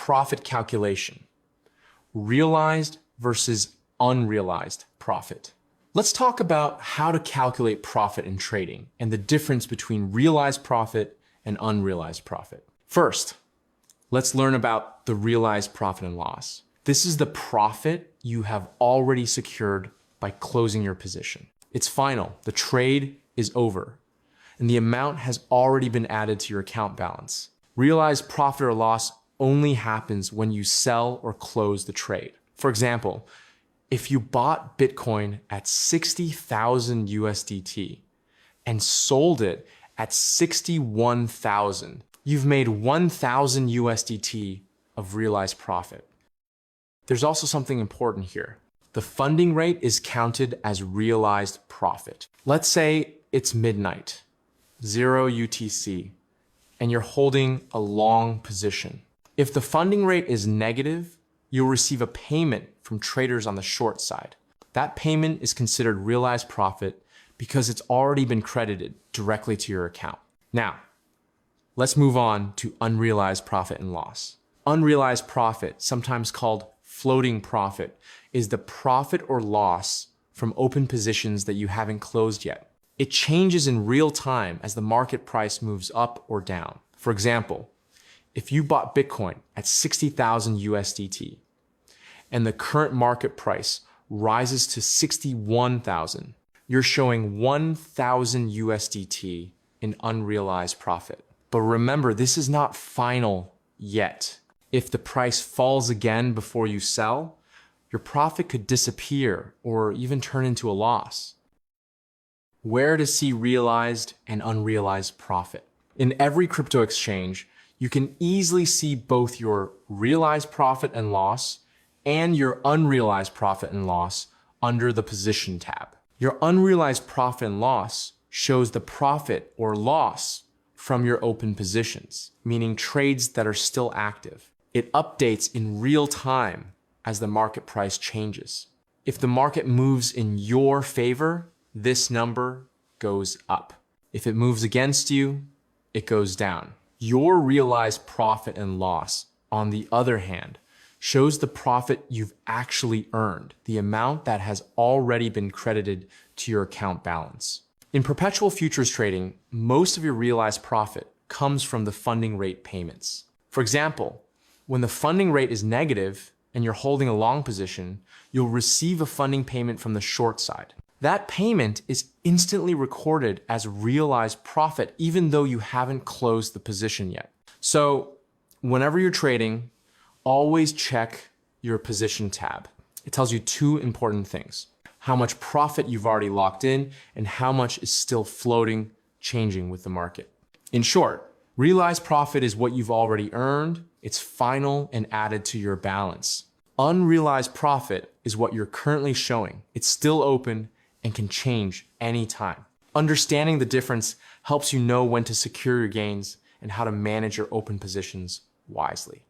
profit calculation. Realized versus unrealized profit. Let's talk about how to calculate profit in trading and the difference between realized profit and unrealized profit. First, let's learn about the realized profit and loss. This is the profit you have already secured by closing your position. It's final. The trade is over, and the amount has already been added to your account balance. Realized profit or loss only happens when you sell or close the trade. For example, if you bought Bitcoin at 60,000 USDT and sold it at 61,000, you've made 1,000 USDT of realized profit. There's also something important here. The funding rate is counted as realized profit. Let's say it's midnight, 0 UTC, and you're holding a long position. If the funding rate is negative, you'll receive a payment from traders on the short side. That payment is considered realized profit because it's already been credited directly to your account. Now, let's move on to unrealized profit and loss. Unrealized profit, sometimes called floating profit, is the profit or loss from open positions that you haven't closed yet. It changes in real time as the market price moves up or down. For example, if you bought Bitcoin at 60,000 USDT and the current market price rises to 61,000, you're showing 1,000 USDT in unrealized profit. But remember, this is not final yet. If the price falls again before you sell, your profit could disappear or even turn into a loss. Where to see realized and unrealized profit? In every crypto exchange, you can easily see both your realized profit and loss and your unrealized profit and loss under the position tab. Your unrealized profit and loss shows the profit or loss from your open positions, meaning trades that are still active. It updates in real time as the market price changes. If the market moves in your favor, this number goes up. If it moves against you, it goes down. Your realized profit and loss, on the other hand, shows the profit you've actually earned, the amount that has already been credited to your account balance. In perpetual futures trading, most of your realized profit comes from the funding rate payments. For example, when the funding rate is negative and you're holding a long position, you'll receive a funding payment from the short side. That payment is instantly recorded as realized profit, even though you haven't closed the position yet. So whenever you're trading, always check your position tab. It tells you two important things: how much profit you've already locked in and how much is still floating, changing with the market. In short, realized profit is what you've already earned. It's final and added to your balance. Unrealized profit is what you're currently showing. It's still open and can change anytime. Understanding the difference helps you know when to secure your gains and how to manage your open positions wisely.